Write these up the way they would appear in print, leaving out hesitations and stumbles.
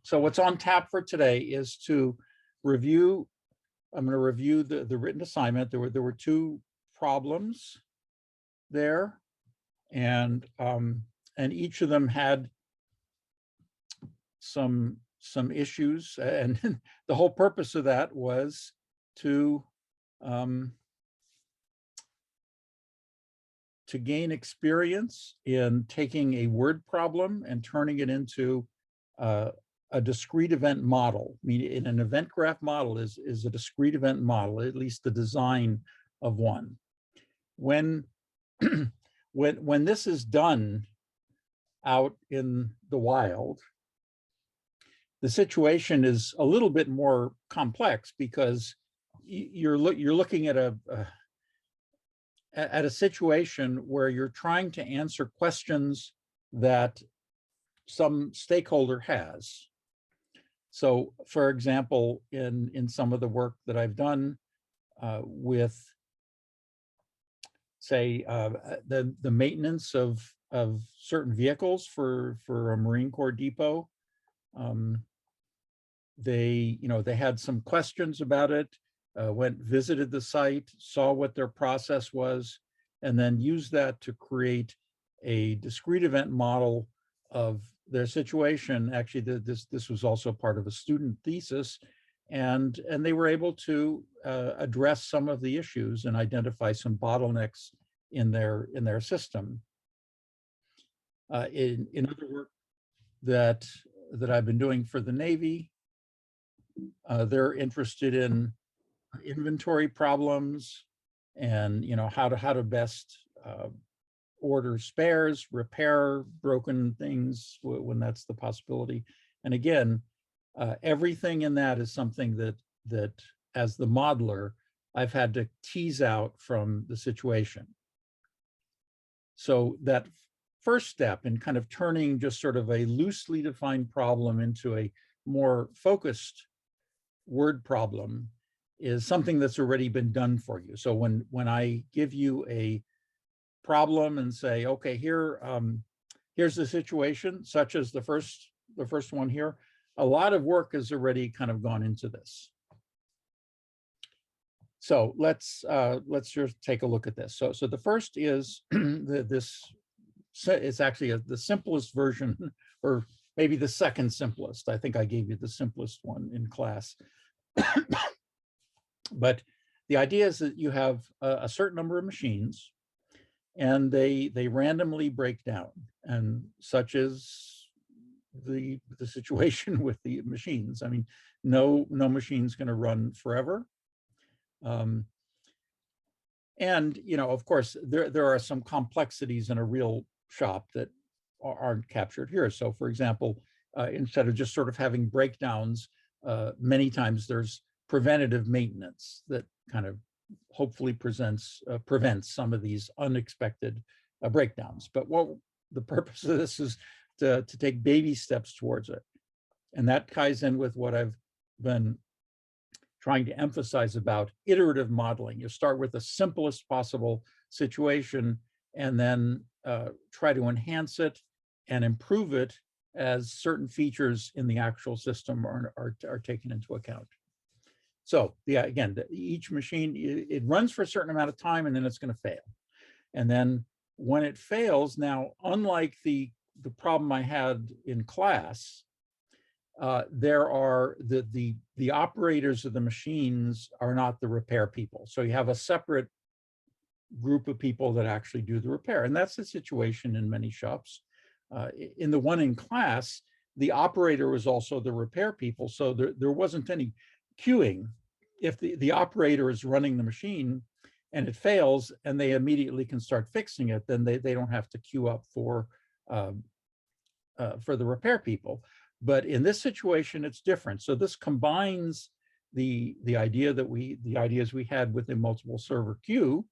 So what's on tap for today is to review. I'm going to review the written assignment. There were two problems there, and each of them had some issues, and the whole purpose of that was to gain experience in taking a word problem and turning it into a discrete event model. I mean, in an event graph model is a discrete event model, at least the design of one. When when this is done out in the wild, the situation is a little bit more complex because you're looking at a situation where you're trying to answer questions that some stakeholder has. So, for example, in some of the work that I've done with, say, the maintenance of certain vehicles for a Marine Corps depot, they had some questions about it. Visited the site, saw what their process was, and then used that to create a discrete event model of their situation. Actually, this was also part of a student thesis, and they were able to address some of the issues and identify some bottlenecks in their system. In other work that I've been doing for the Navy, they're interested in inventory problems and how to best order spares, repair broken things when that's the possibility. And again, everything in that is something that as the modeler, I've had to tease out from the situation. So that first step in kind of turning just sort of a loosely defined problem into a more focused word problem is something that's already been done for you. So when I give you a problem and say, okay, here's the situation, such as the first one here, a lot of work has already kind of gone into this. So let's just take a look at this. So the first is it's actually the simplest version, or maybe the second simplest. I think I gave you the simplest one in class. But the idea is that you have a certain number of machines, and they randomly break down, and such is the situation with the machines. I mean, no machine's going to run forever. And of course, there are some complexities in a real shop that aren't captured here. So, for example, instead of just sort of having breakdowns, many times there's preventative maintenance that kind of hopefully prevents some of these unexpected breakdowns. But the purpose of this is to take baby steps towards it. And that ties in with what I've been trying to emphasize about iterative modeling. You start with the simplest possible situation and then try to enhance it and improve it as certain features in the actual system are taken into account. So again, each machine, it runs for a certain amount of time and then it's going to fail. And then when it fails, now, unlike the problem I had in class, there are the operators of the machines are not the repair people. So you have a separate group of people that actually do the repair. And that's the situation in many shops. In the one in class, the operator was also the repair people. So there wasn't any queuing. If the operator is running the machine and it fails and they immediately can start fixing it, then they don't have to queue up for the repair people. But in this situation, it's different. So this combines the ideas we had with the multiple server queue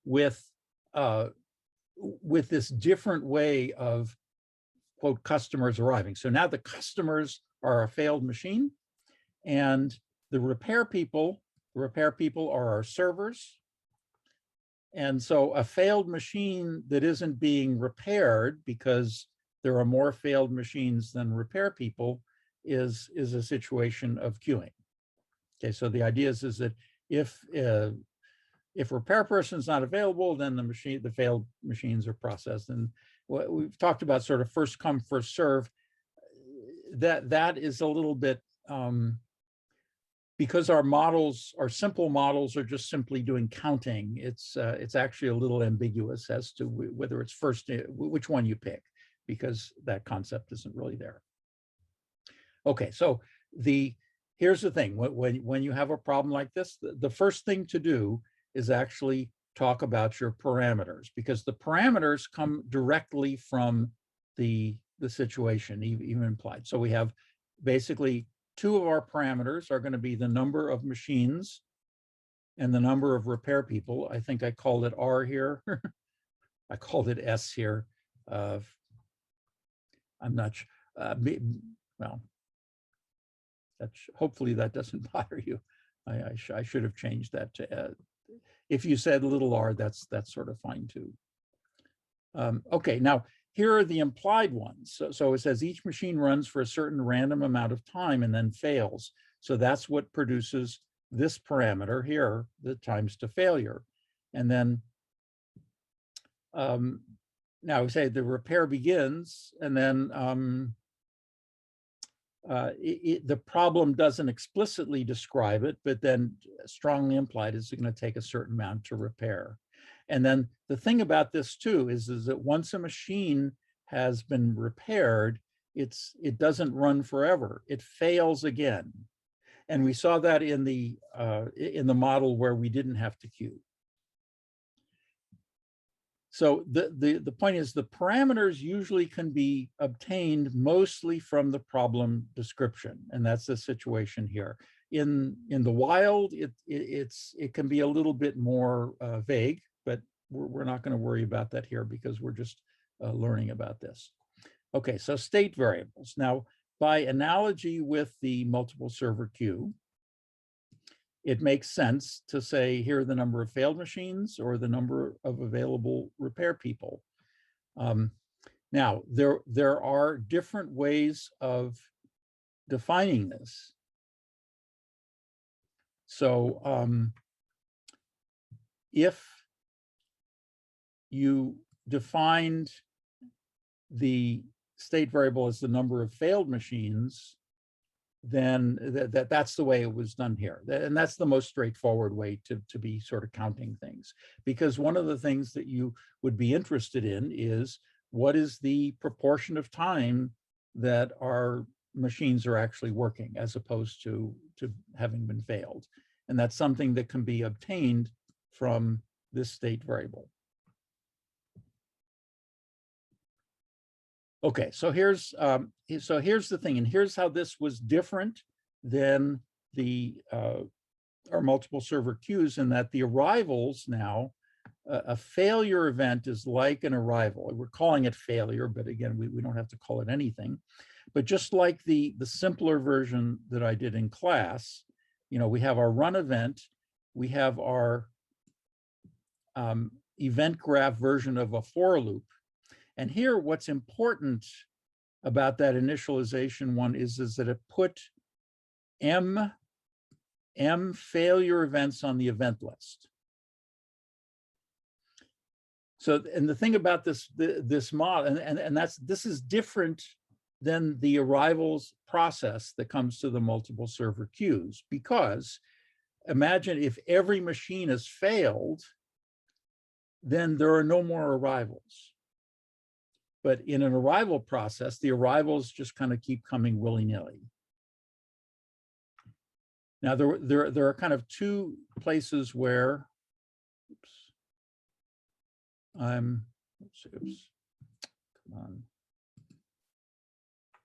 with this different way of, quote, customers arriving. So now the customers are a failed machine, and the repair people are our servers. And so a failed machine that isn't being repaired because there are more failed machines than repair people is a situation of queuing. Okay, so the idea is that if repair person is not available, then the failed machines are processed. And what we've talked about sort of first come, first serve, that is a little bit, because our models, our simple models are just simply doing counting. It's actually a little ambiguous as to whether it's first, which one you pick, because that concept isn't really there. Okay, so here's the thing. When you have a problem like this, the first thing to do is actually talk about your parameters, because the parameters come directly from the situation, even implied. So we have basically two of our parameters are going to be the number of machines and the number of repair people. I think I called it R here. I called it S here. I'm not sure. Well, hopefully that doesn't bother you. I should have changed that to if you said little r, that's sort of fine too. Okay, now here are the implied ones. So it says each machine runs for a certain random amount of time and then fails. So that's what produces this parameter here, the times to failure. And then now we say the repair begins, and then the problem doesn't explicitly describe it, but then strongly implied is going to take a certain amount to repair. And then the thing about this too is that once a machine has been repaired, it doesn't run forever. It fails again. And we saw that in the model where we didn't have to queue. So the point is the parameters usually can be obtained mostly from the problem description, and that's the situation here. In the wild, it can be a little bit more vague, but we're not going to worry about that here because we're just learning about this. Okay, so state variables. Now, by analogy with the multiple server queue, it makes sense to say here are the number of failed machines or the number of available repair people. Now, there are different ways of defining this. So if you defined the state variable as the number of failed machines, then that's the way it was done here. And that's the most straightforward way to be sort of counting things. Because one of the things that you would be interested in is what is the proportion of time that our machines are actually working as opposed to having been failed. And that's something that can be obtained from this state variable. Okay, so here's the thing, and here's how this was different than our multiple server queues, in that the arrivals now, a failure event is like an arrival. We're calling it failure, but again, we don't have to call it anything. But just like the simpler version that I did in class, we have our run event, we have our event graph version of a for loop. And here, what's important about that initialization one is that it put M failure events on the event list. So, and the thing about this model, and this is different than the arrivals process that comes to the multiple server queues, because imagine if every machine has failed, then there are no more arrivals. But in an arrival process, the arrivals just kind of keep coming willy-nilly. Now, there are kind of two places where, come on.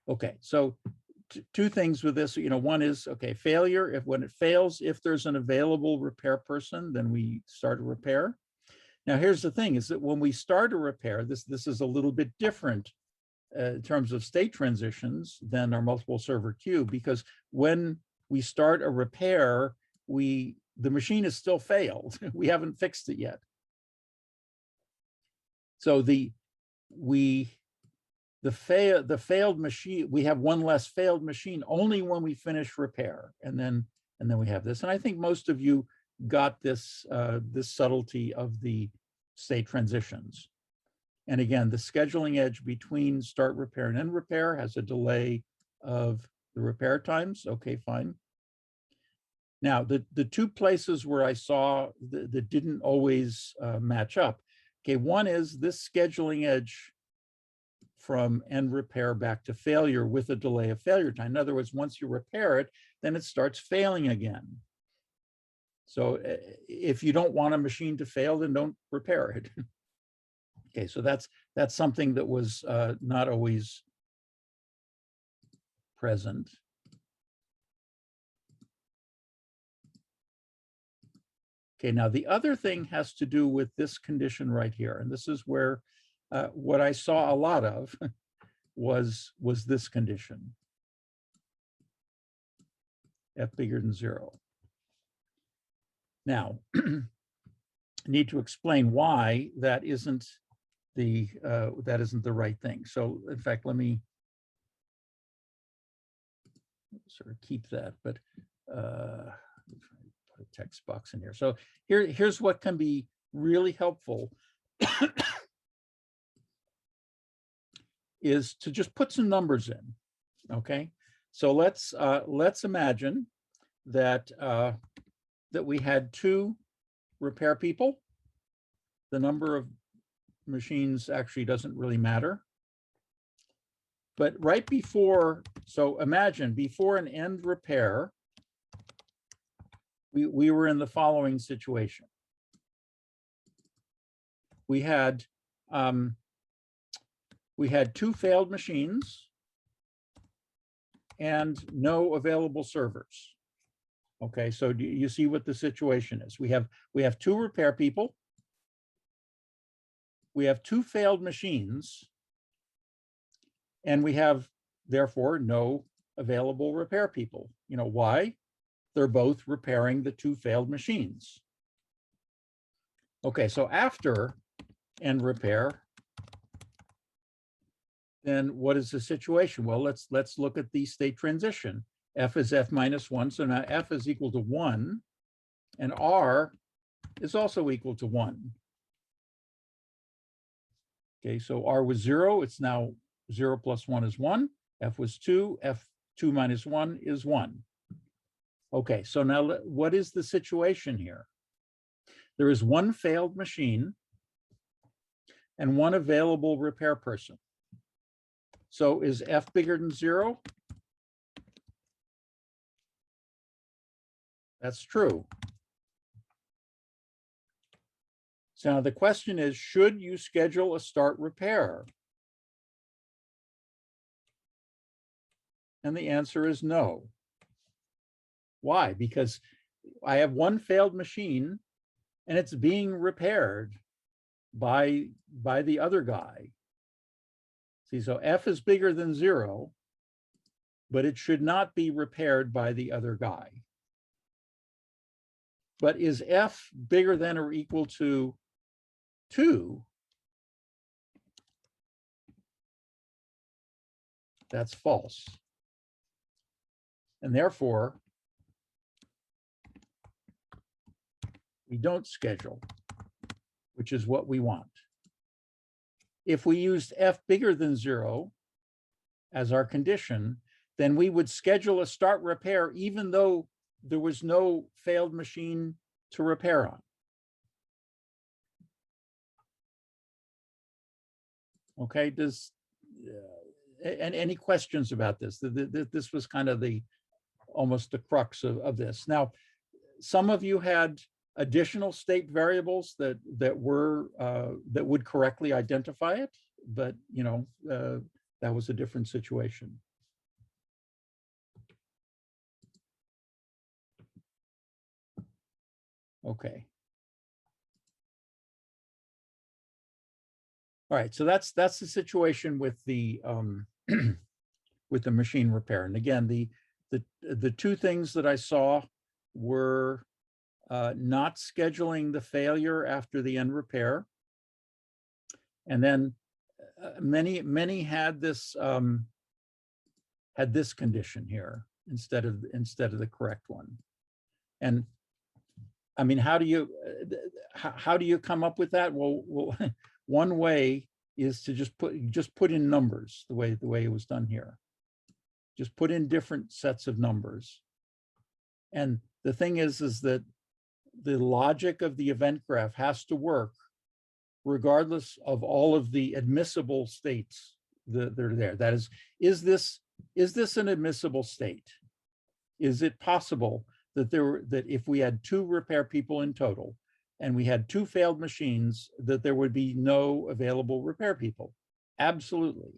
Okay, so two things with this, one is, okay, failure. When it fails, if there's an available repair person, then we start a repair. Now, here's the thing, is that when we start a repair, this is a little bit different in terms of state transitions than our multiple server queue, because when we start a repair, the machine is still failed. We haven't fixed it yet. So we the failed machine, we have one less failed machine only when we finish repair, and then we have this. And I think most of you got this this subtlety of the state transitions. And again, the scheduling edge between start repair and end repair has a delay of the repair times. Okay, fine. Now, the two places where I saw that didn't always match up. Okay, one is this scheduling edge from end repair back to failure with a delay of failure time. In other words, once you repair it, then it starts failing again. So if you don't want a machine to fail, then don't repair it. Okay, so that's something that was not always present. Okay, now the other thing has to do with this condition right here. And this is where what I saw a lot of was this condition, f bigger than 0. Now, I need to explain why that isn't the right thing. So in fact, let me sort of keep that, but put a text box in here. So here's what can be really helpful is to just put some numbers in. Okay, so let's imagine that that we had 2 repair people. The number of machines actually doesn't really matter. But right before, so imagine before an end repair, we were in the following situation. We had 2 failed machines and no available servers. Okay, so do you see what the situation is? We have 2 repair people. We have 2 failed machines, and we have therefore no available repair people. You know why? They're both repairing the 2 failed machines. Okay, so after end repair, then what is the situation? Well, let's look at the state transition. F is f minus 1, so now f is equal to 1, and r is also equal to 1. Okay, so r was 0, it's now 0 plus 1 is 1. F was 2, f2 minus 1 is 1. Okay, so now what is the situation here? There is 1 failed machine and 1 available repair person. So is f bigger than 0? That's true. So now the question is, should you schedule a start repair? And the answer is no. Why? Because I have 1 failed machine and it's being repaired by the other guy. See, so f is bigger than 0, but it should not be repaired by the other guy. But is f bigger than or equal to 2? That's false. And therefore, we don't schedule, which is what we want. If we used f bigger than 0 as our condition, then we would schedule a start repair even though there was no failed machine to repair on. Okay, and any questions about this? This was kind of almost the crux of this. Now, some of you had additional state variables that would correctly identify it, but you know that was a different situation. Okay. All right, so that's the situation with the with the machine repair. And again, the 2 things that I saw were not scheduling the failure after the end repair, and then many had this condition here instead of the correct one. And I mean, how do you come up with that? Well, one way is to just put in numbers the way it was done here. Just put in different sets of numbers. And the thing is that the logic of the event graph has to work regardless of all of the admissible states that are there. That is this an admissible state? Is it possible that if we had 2 repair people in total and we had 2 failed machines, that there would be no available repair people? Absolutely.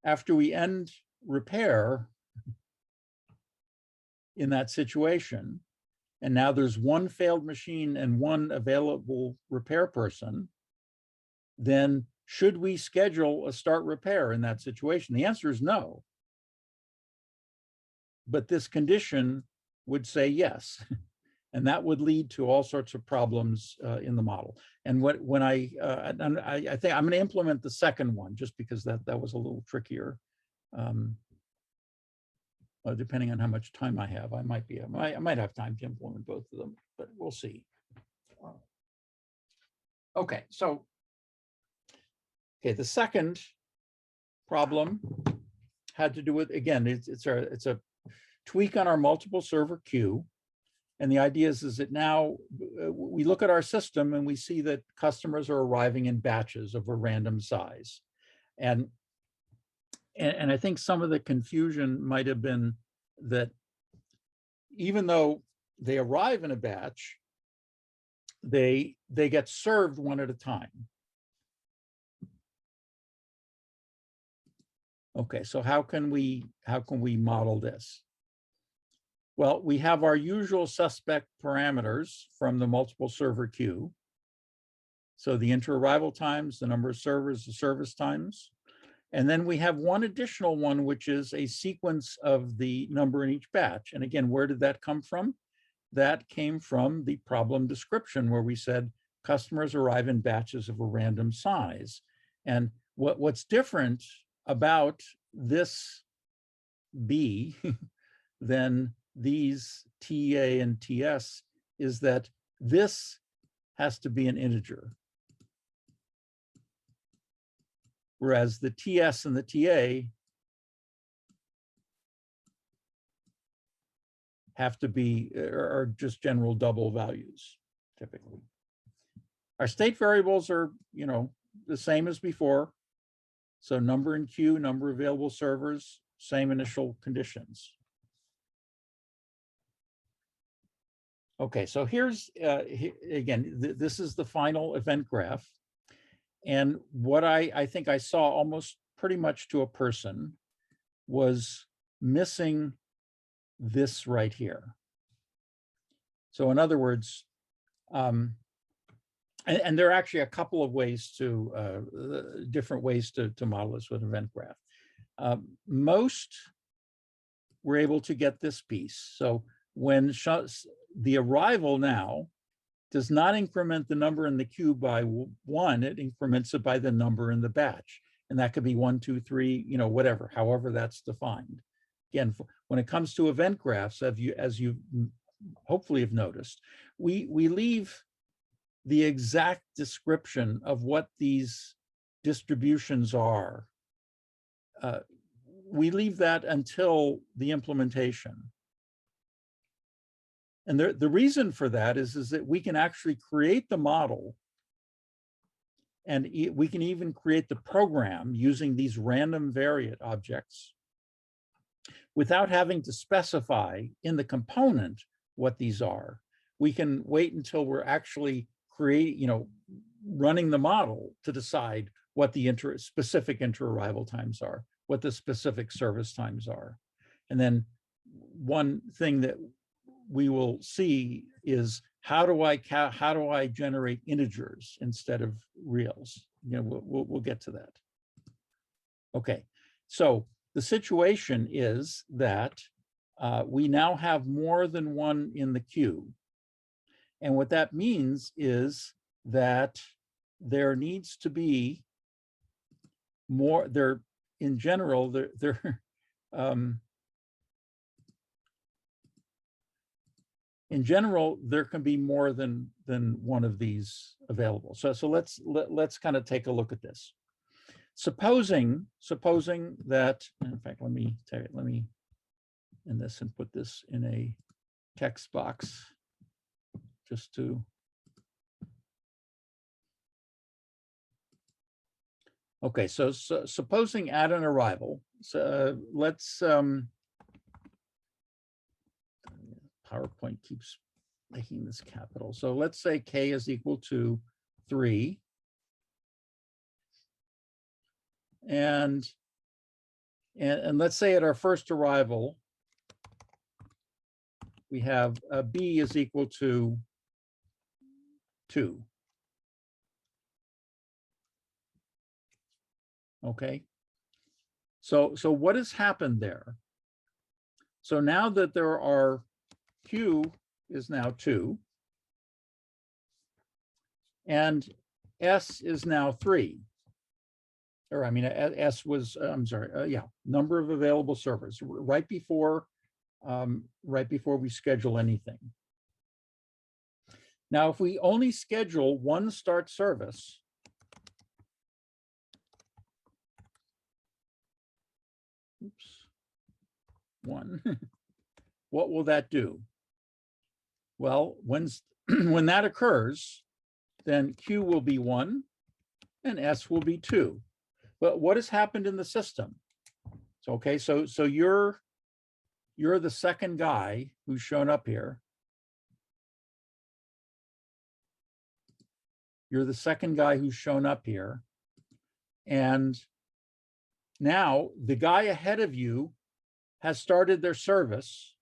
After we end repair in that situation, and now there's 1 failed machine and 1 available repair person, then should we schedule a start repair in that situation? The answer is no. But this condition would say yes. And that would lead to all sorts of problems in the model. And I think I'm going to implement the second one just because that was a little trickier. Well, depending on how much time I have, I might have time to implement both of them, but we'll see. Okay, so the second problem had to do with, again, it's a tweak on our multiple server queue. And the idea is that now we look at our system and we see that customers are arriving in batches of a random size. And I think some of the confusion might have been that even though they arrive in a batch, they get served one at a time. Okay, so how can we model this? Well, we have our usual suspect parameters from the multiple server queue. So the inter-arrival times, the number of servers, the service times. And then we have one additional one, which is a sequence of the number in each batch. And again, where did that come from? That came from the problem description where we said customers arrive in batches of a random size. And what's different about this B than these TA and TS is that this has to be an integer. Whereas the TS and the TA have to be, are just general double values, typically. Our state variables are, the same as before. So number in queue, number of available servers, same initial conditions. Okay, so here's, again, this is the final event graph. And what I think I saw almost pretty much to a person was missing this right here. So in other words, and there are actually a couple of ways different ways to model this with event graph. Most were able to get this piece. So when the arrival now does not increment the number in the queue by 1, it increments it by the number in the batch. And that could be 1, 2, 3, whatever, however that's defined. Again, when it comes to event graphs, as you hopefully have noticed, we leave the exact description of what these distributions are. We leave that until the implementation. And the reason for that is that we can actually create the model, and we can even create the program using these random variate objects without having to specify in the component what these are. We can wait until we're actually running the model to decide what the specific inter-arrival times are, what the specific service times are. And then one thing that we will see is how do I generate integers instead of reals? We'll get to that. Okay, so the situation is that we now have more than one in the queue. And what that means is that there needs to be more, there in general, in general, there can be more than one of these available. So let's kind of take a look at this. Supposing that, in fact, let me end this and put this in a text box just to. Okay, so supposing at an arrival, so let's PowerPoint keeps making this capital. So let's say k is equal to 3. And let's say at our first arrival, we have b is equal to 2. Okay. So what has happened there? So now that there are q is now 2, and s is now 3. Or I mean, s was, I'm sorry, yeah, number of available servers right before we schedule anything. Now, if we only schedule one start service, oops, 1, what will that do? Well, when that occurs, then q will be 1 and s will be 2. But what has happened in the system? So, okay, so you're the second guy who's shown up here. You're the second guy who's shown up here. And now the guy ahead of you has started their service.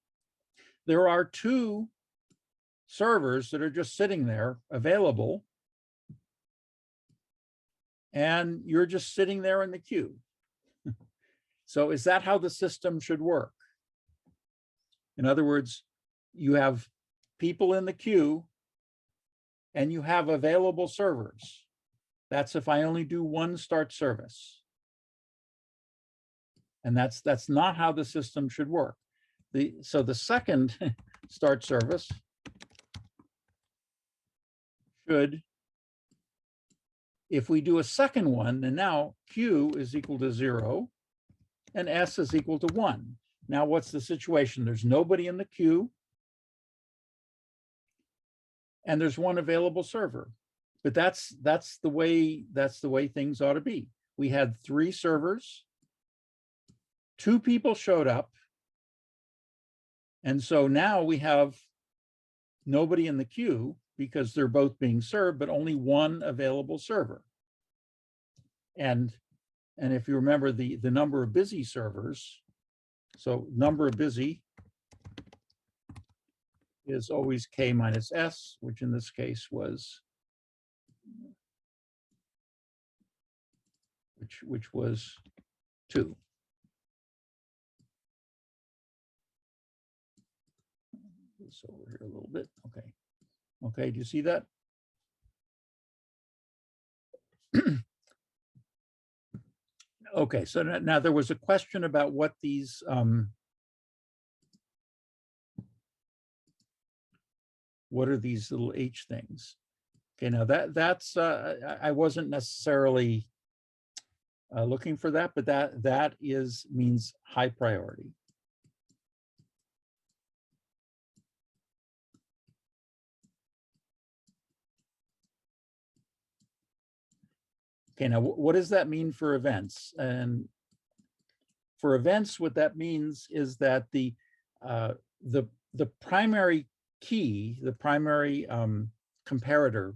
There are 2 servers that are just sitting there available, and you're just sitting there in the queue. So is that how the system should work? In other words, you have people in the queue and you have available servers. That's if I only do one start service. And that's not how the system should work. So the second start service should, if we do a second one, then now q is equal to 0 and s is equal to 1. Now what's the situation? There's nobody in the queue and there's one available server. But that's the way things ought to be. We had 3 servers, 2 people showed up, and so now we have nobody in the queue because they're both being served, but only one available server. And if you remember the number of busy servers, so number of busy is always k minus s, which in this case was, which was 2. This over here a little bit. Okay. Okay, do you see that? Okay, so now there was a question about what these what are these little h things? Okay, now that's I wasn't necessarily looking for that, but that means high priority. Okay, now what does that mean for events? And for events, what that means is that the primary key, the primary comparator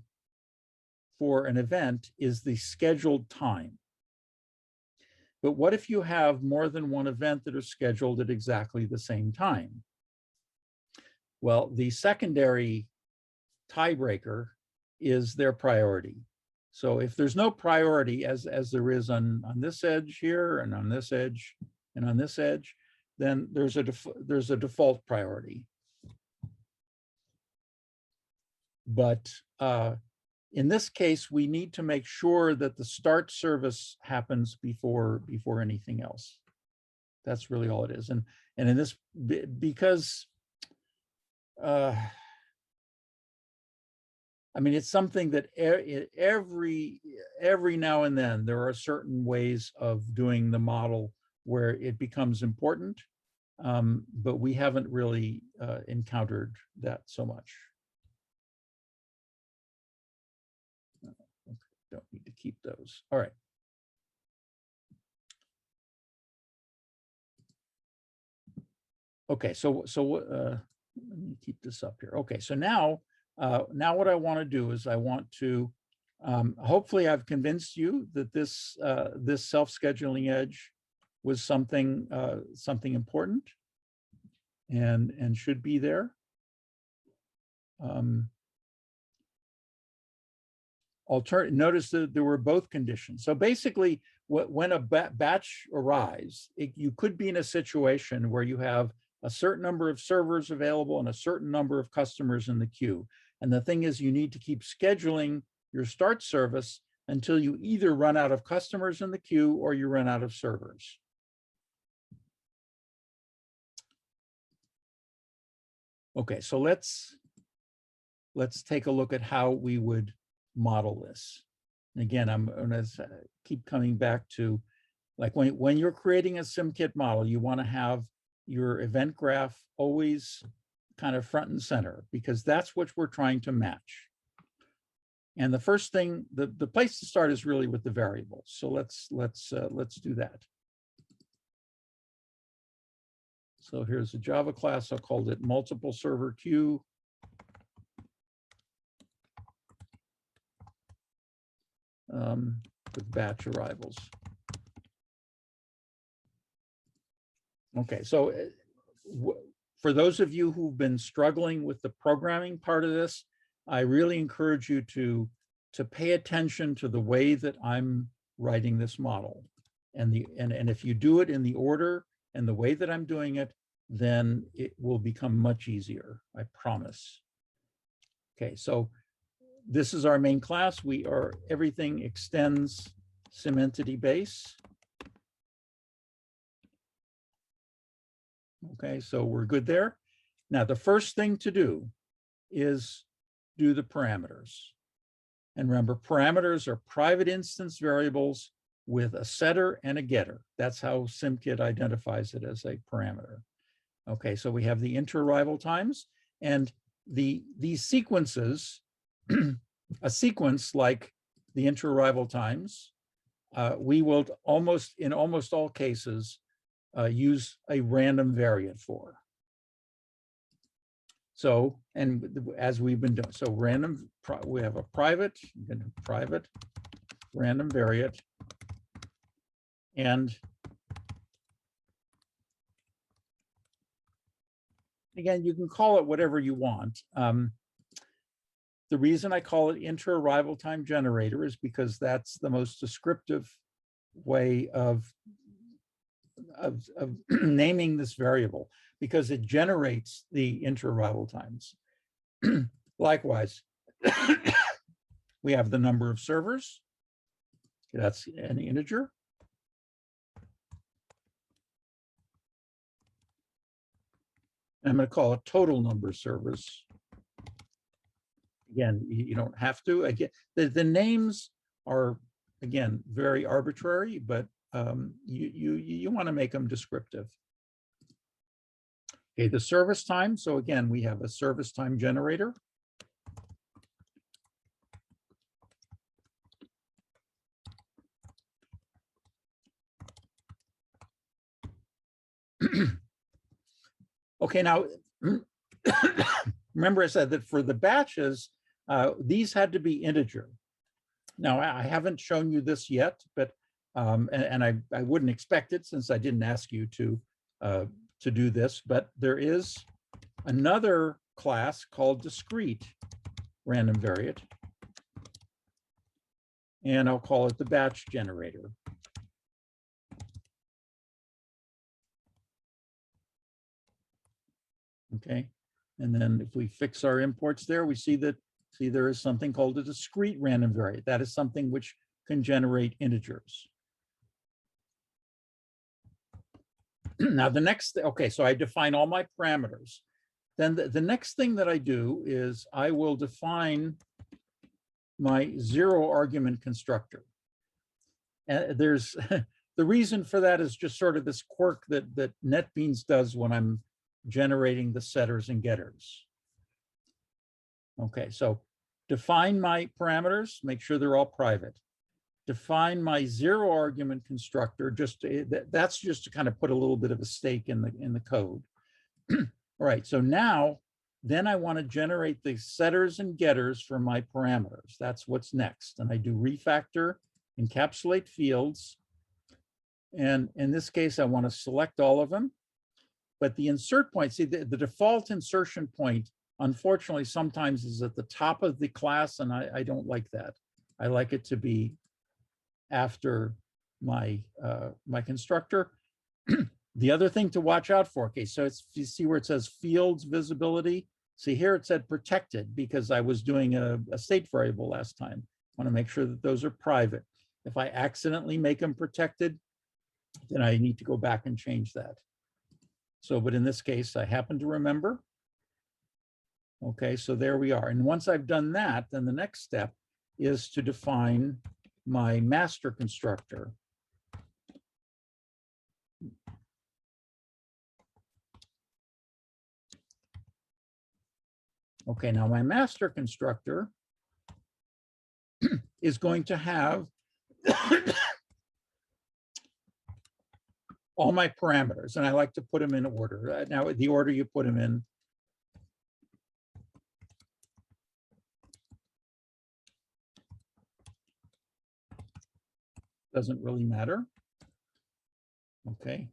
for an event is the scheduled time. But what if you have more than one event that are scheduled at exactly the same time? Well, the secondary tiebreaker is their priority. So if there's no priority, as there is on this edge here and on this edge and on this edge, then there's a default priority. But in this case, we need to make sure that the start service happens before anything else. That's really all it is. And in this, because I mean, it's something that every now and then there are certain ways of doing the model where it becomes important, but we haven't really encountered that so much. Don't need to keep those. All right. Okay, so let me keep this up here. Okay, so now what I want to do is I want to hopefully I've convinced you that this this self-scheduling edge was something important and should be there. Notice that there were both conditions. So basically, when a batch arrives, you could be in a situation where you have a certain number of servers available and a certain number of customers in the queue. And the thing is, you need to keep scheduling your start service until you either run out of customers in the queue or you run out of servers. Okay, so let's take a look at how we would model this. And again, I'm going to keep coming back to, like, when you're creating a SimKit model, you want to have your event graph always kind of front and center, because that's what we're trying to match. And the first thing, the place to start is really with the variables. So let's do that. So here's a Java class. I'll call it multiple server queue. With batch arrivals. Okay, so for those of you who've been struggling with the programming part of this, I really encourage you to pay attention to the way that I'm writing this model. And if you do it in the order and the way that I'm doing it, then it will become much easier, I promise. Okay, so this is our main class. Everything extends SimEntity base. Okay, so we're good there. Now, the first thing to do is do the parameters. And remember, parameters are private instance variables with a setter and a getter. That's how SimKit identifies it as a parameter. Okay, so we have the inter-arrival times, and these sequences, a sequence like the inter-arrival times, we will in almost all cases use a random variant for. So, and as we've been doing, so we have a private random variant, and again, you can call it whatever you want. The reason I call it inter-arrival time generator is because that's the most descriptive way of naming this variable, because it generates the inter-arrival times. Likewise, we have the number of servers. That's an integer. I'm going to call it total number of servers. Again, you don't have to. Again, the names are, again, very arbitrary, but you want to make them descriptive. Okay, the service time. So again, we have a service time generator. Okay, now remember I said that for the batches, these had to be integer. Now I haven't shown you this yet, but and I wouldn't expect it since I didn't ask you to do this, but there is another class called Discrete random variant, and I'll call it the batch generator. Okay, and then if we fix our imports there, we see that see, there is something called a discrete random variable. That is something which can generate integers. Now the next, okay, so I define all my parameters. Then the next thing that I do is I will define my zero argument constructor. And there's the reason for that is just sort of this quirk that NetBeans does when I'm generating the setters and getters. Okay, so define my parameters, make sure they're all private. Define my zero argument constructor, that's just to kind of put a little bit of a stake in the code. All right, so now then I want to generate the setters and getters for my parameters. That's what's next. And I do refactor, encapsulate fields. And in this case, I want to select all of them. But the insert point, see, the default insertion point, unfortunately, sometimes is at the top of the class, and I don't like that. I like it to be after my my constructor. The other thing to watch out for, okay, so it's, you see where it says fields visibility. See here it said protected because I was doing a state variable last time. I want to make sure that those are private. If I accidentally make them protected, then I need to go back and change that. So, but in this case, I happen to remember. Okay, so there we are. And once I've done that, then the next step is to define my master constructor. Okay, now my master constructor is going to have all my parameters, and I like to put them in order. Now, the order you put them in doesn't really matter. Okay.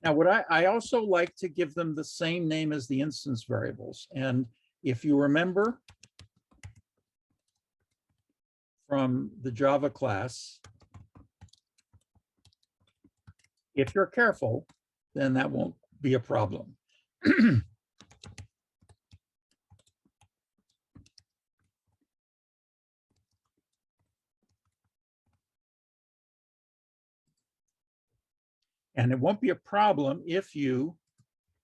Now, what I also like to give them the same name as the instance variables. And if you remember from the Java class, if you're careful, then that won't be a problem. And it won't be a problem if you,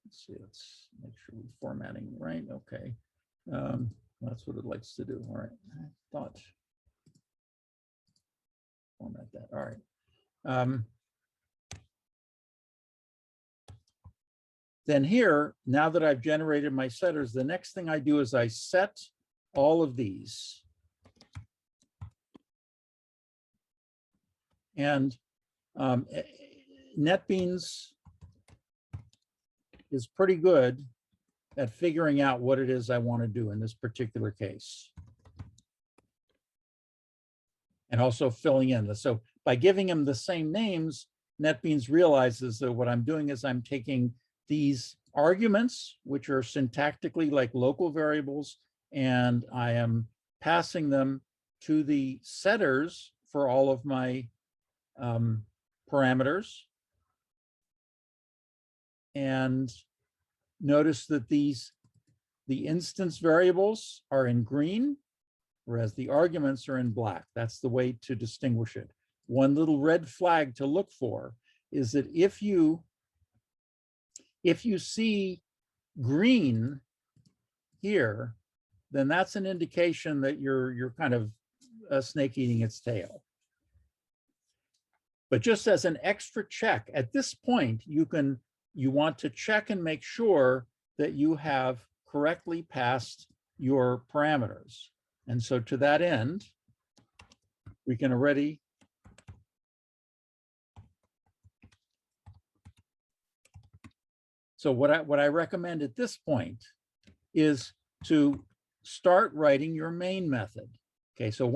let's see, let's make sure we're formatting right. Okay. That's what it likes to do. All right. I thought, format that. All right. Then here, now that I've generated my setters, the next thing I do is I set all of these. And NetBeans is pretty good at figuring out what it is I want to do in this particular case. And also filling in. So by giving them the same names, NetBeans realizes that what I'm doing is I'm taking these arguments, which are syntactically like local variables, and I am passing them to the setters for all of my parameters. And notice that the instance variables are in green, whereas the arguments are in black. That's the way to distinguish it. One little red flag to look for is that if you see green here, then that's an indication that you're kind of a snake eating its tail. But just as an extra check, at this point, you want to check and make sure that you have correctly passed your parameters. And so to that end, we can already so what I recommend at this point is to start writing your main method. Okay, so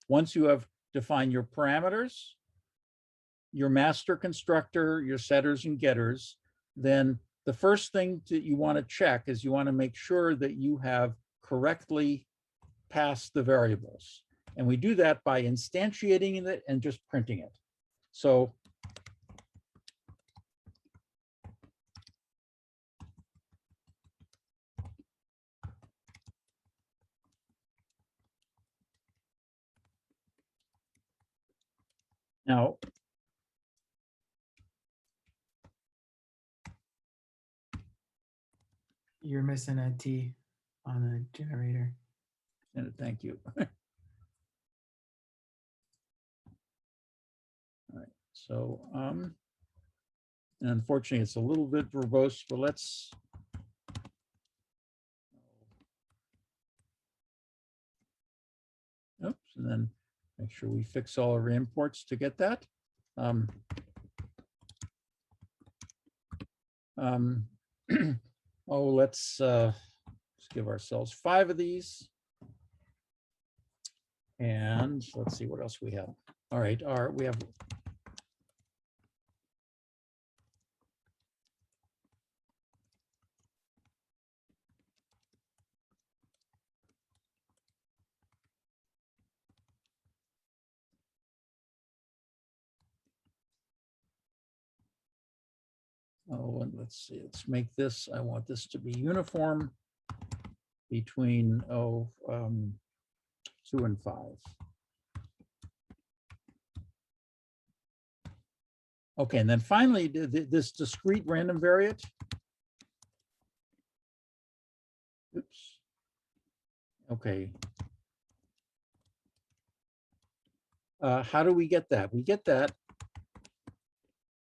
once you have defined your parameters, your master constructor, your setters and getters, then the first thing that you want to check is you want to make sure that you have correctly passed the variables. And we do that by instantiating it and just printing it. So Now, You're missing a T on the generator. and thank you. All right, so and unfortunately it's a little bit verbose, but let's oops, and then make sure we fix all our imports to get that. Oh, let's give ourselves 5 of these. And let's see what else we have. All right, we have and let's see, let's make this, I want this to be uniform between 2 and 5. Okay, and then finally, this discrete random variate. Oops. Okay. How do we get that? We get that,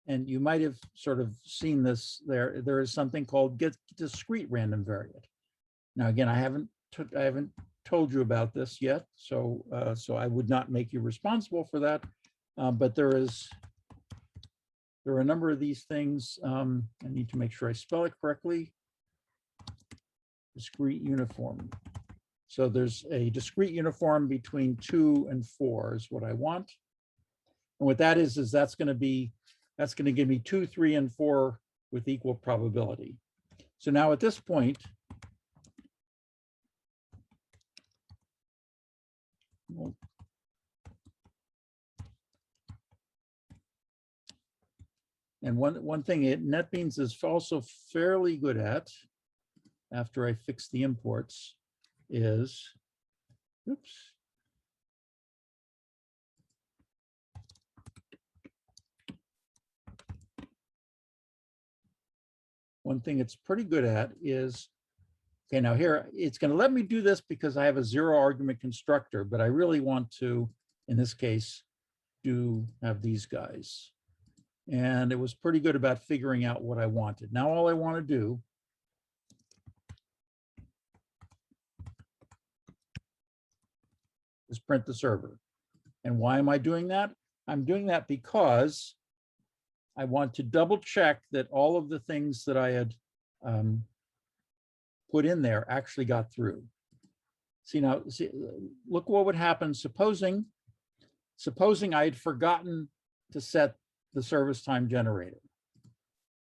and you might have sort of seen this there. There is something called get discrete random variate. Now, again, I haven't told you about this yet, so so I would not make you responsible for that. But there are a number of these things. I need to make sure I spell it correctly. Discrete uniform. So there's a discrete uniform between 2 and 4 is what I want. And what that is that's going to give me 2, 3, and 4 with equal probability. So now at this point, and one thing NetBeans is also fairly good at, after I fix the imports, is, oops. One thing it's pretty good at is, okay, now here, it's going to let me do this because I have a 0 argument constructor, but I really want to, in this case, have these guys. And it was pretty good about figuring out what I wanted. Now all I want to do is print the server. And why am I doing that? I'm doing that because I want to double check that all of the things that I had put in there actually got through. See now, look what would happen. Supposing I had forgotten to set the service time generator.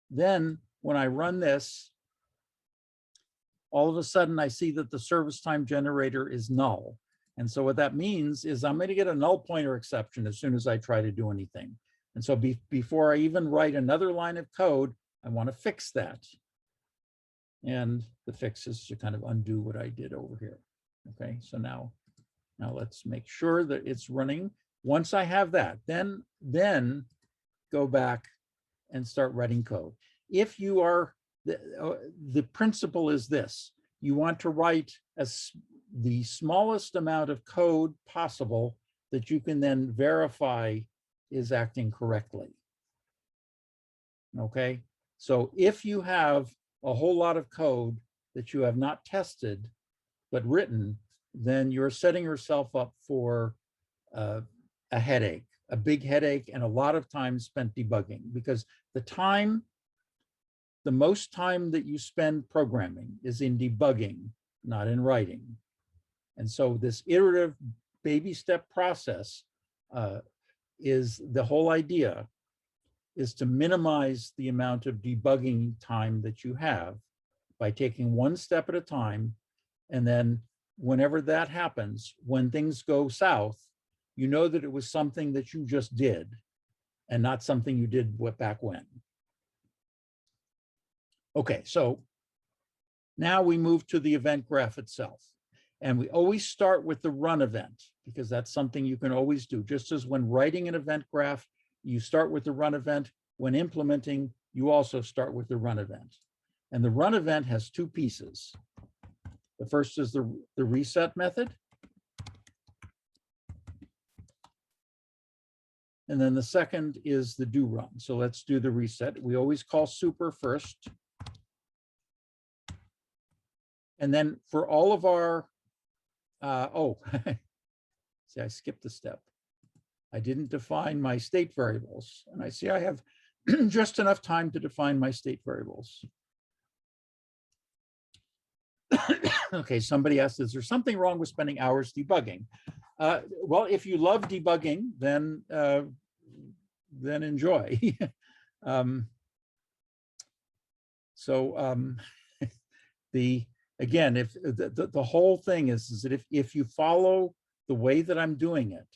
Then when I run this, all of a sudden I see that the service time generator is null. And so what that means is I'm going to get a null pointer exception as soon as I try to do anything. And so before I even write another line of code, I want to fix that. And the fix is to kind of undo what I did over here. Okay, so now let's make sure that it's running. Once I have that, then go back and start writing code. If you are, the principle is this: you want to write the smallest amount of code possible that you can then verify is acting correctly. Okay, so if you have a whole lot of code that you have not tested but written, then you're setting yourself up for a headache, a big headache, and a lot of time spent debugging, because the most time that you spend programming is in debugging, not in writing. And so this iterative baby step process is the whole idea, is to minimize the amount of debugging time that you have by taking one step at a time. And then whenever that happens, when things go south, you know that it was something that you just did and not something you did back when. Okay, so now we move to the event graph itself. And we always start with the run event, because that's something you can always do. Just as when writing an event graph, you start with the run event. When implementing, you also start with the run event. And the run event has two pieces. The first is the reset method. And then the second is the do run. So let's do the reset. We always call super first. And then for all of our, see, I skipped a step. I didn't define my state variables. And I see I have just enough time to define my state variables. Okay, somebody asked, is there something wrong with spending hours debugging? Well, if you love debugging, then enjoy. Again, if the whole thing is that if you follow the way that I'm doing it,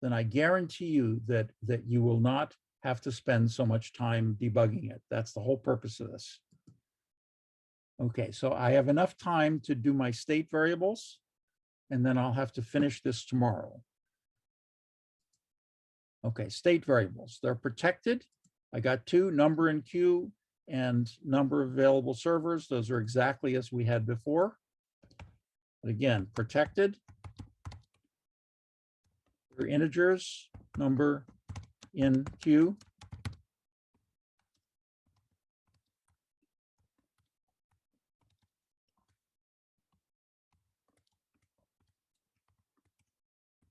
then I guarantee you that you will not have to spend so much time debugging it. That's the whole purpose of this. Okay, so I have enough time to do my state variables, and then I'll have to finish this tomorrow. Okay, state variables, they're protected. I got two, number in queue and number of available servers. Those are exactly as we had before. But again, protected. They're integers, number in queue.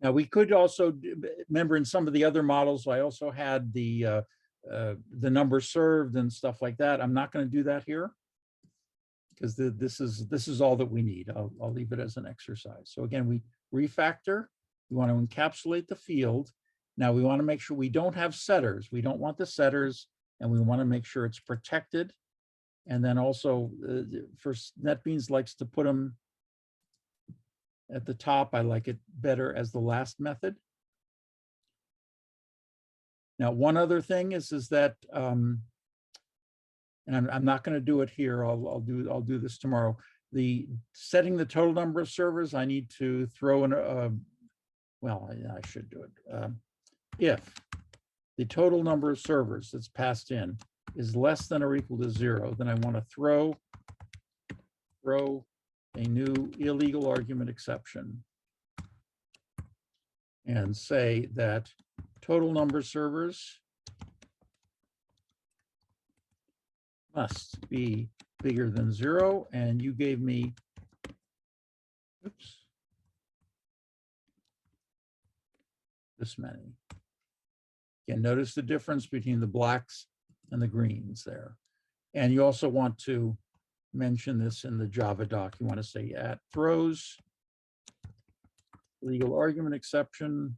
Now we could also remember in some of the other models, I also had the number served and stuff like that. I'm not going to do that here because this is all that we need. I'll leave it as an exercise. So again, we refactor. We want to encapsulate the field. Now we want to make sure we don't have setters. We don't want the setters, and we want to make sure it's protected. And then also, for NetBeans likes to put them at the top. I like it better as the last method. Now, one other thing is that, and I'm not going to do it here. I'll do this tomorrow. The setting the total number of servers, I need to throw in well, I should do it. If the total number of servers that's passed in is less than or equal to 0, then I want to throw a new illegal argument exception and say that total number of servers must be bigger than 0. And you gave me, oops, this many. Again, notice the difference between the blacks and the greens there. And you also want to mention this in the Java doc. You want to say at throws legal argument exception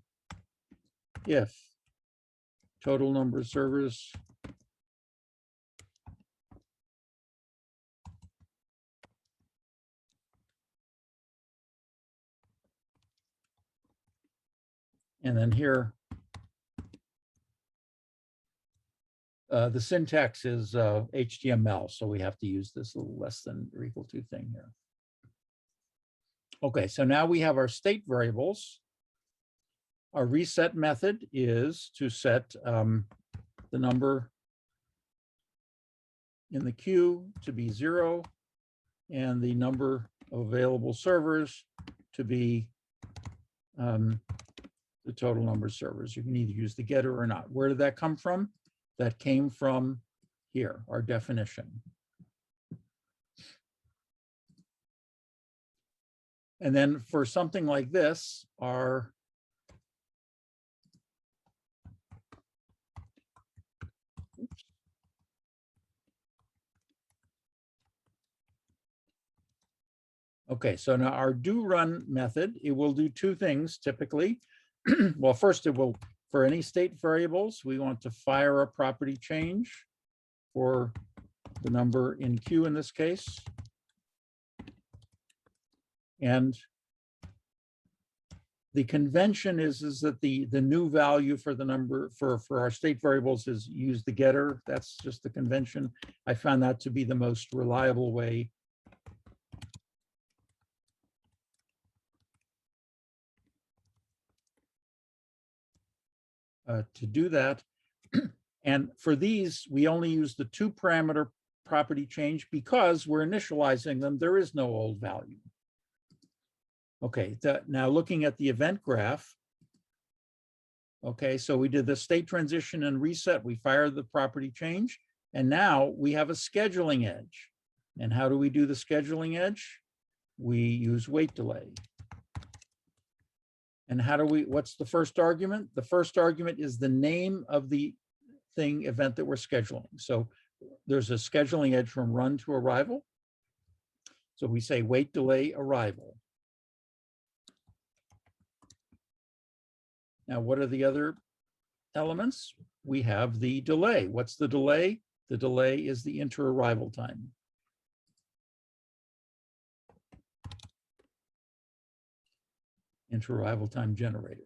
if total number of servers and then here the syntax is HTML, so we have to use this little less than or equal to thing here. Okay, so now we have our state variables. Our reset method is to set the number in the queue to be 0 and the number of available servers to be the total number of servers. You can either use the getter or not. Where did that come from? That came from here, our definition. And then for something like this, our okay, so now our do run method, it will do two things typically. Well, first it will, for any state variables, we want to fire a property change for the number in queue in this case. And the convention is that the new value for the number for our state variables is use the getter. That's just the convention. I found that to be the most reliable way to do that. And for these, we only use the 2-parameter property change because we're initializing them. There is no old value. Okay, now looking at the event graph. Okay, so we did the state transition and reset. We fired the property change. And now we have a scheduling edge. And how do we do the scheduling edge? We use wait delay. And how do we, what's the first argument? The first argument is the name of the event that we're scheduling. So there's a scheduling edge from run to arrival. So we say wait delay arrival. Now, what are the other elements? We have the delay. What's the delay? The delay is the inter-arrival time. Inter-arrival time generator.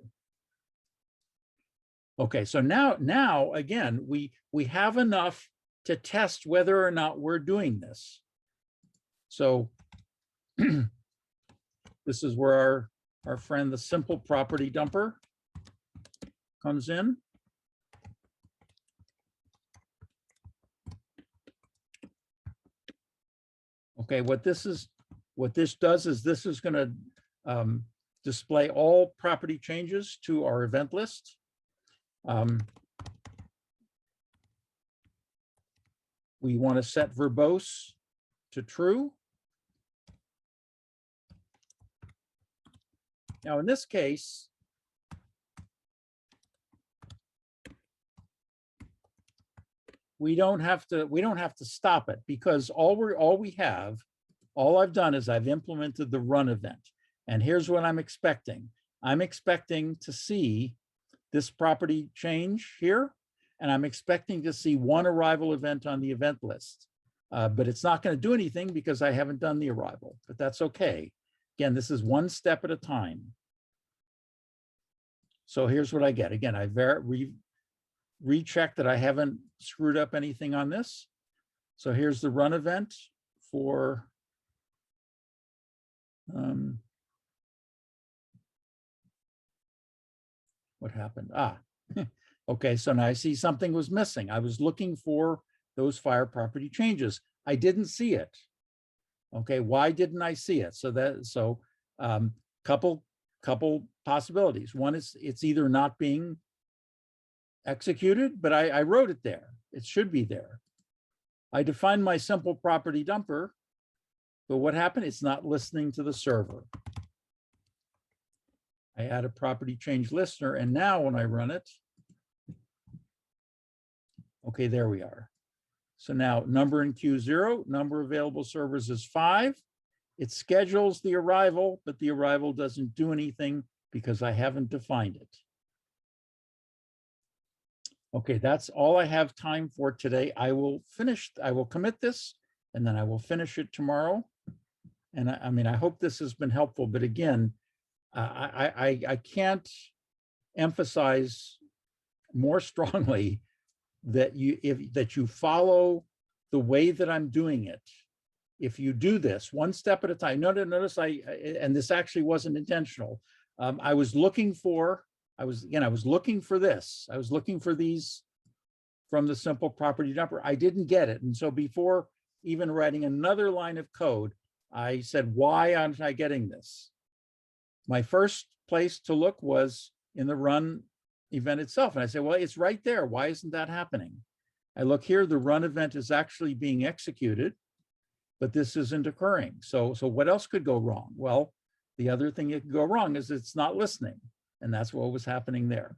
Okay, so now again, we have enough to test whether or not we're doing this. So this is where our friend, the simple property dumper, comes in. Okay, what this does is this is going to display all property changes to our event list. We want to set verbose to true. Now, in this case, we don't have to stop it, because all I've done is I've implemented the run event. And here's what I'm expecting. I'm expecting to see this property change here, and I'm expecting to see one arrival event on the event list. But it's not going to do anything because I haven't done the arrival, but that's okay. Again, this is one step at a time. So here's what I get. Again, I recheck that I haven't screwed up anything on this. So here's the run event for what happened? Okay, so now I see something was missing. I was looking for those fire property changes. I didn't see it. Okay, why didn't I see it? So couple possibilities. One is it's either not being executed, but I wrote it there. It should be there. I defined my simple property dumper, but what happened? It's not listening to the server. I add a property change listener, and now when I run it, okay, there we are. So now number in queue 0, number of available servers is 5. It schedules the arrival, but the arrival doesn't do anything because I haven't defined it. Okay, that's all I have time for today. I will commit this, and then I will finish it tomorrow. And I mean, I hope this has been helpful, but again, I can't emphasize more strongly that you follow the way that I'm doing it. If you do this one step at a time. Notice and this actually wasn't intentional. I was looking for this. I was looking for these from the simple property dumper. I didn't get it. And so before even writing another line of code, I said, why aren't I getting this? My first place to look was in the run event itself. And I said, well, it's right there. Why isn't that happening? I look here, the run event is actually being executed, but this isn't occurring. So what else could go wrong? Well, the other thing that could go wrong is it's not listening. And that's what was happening there.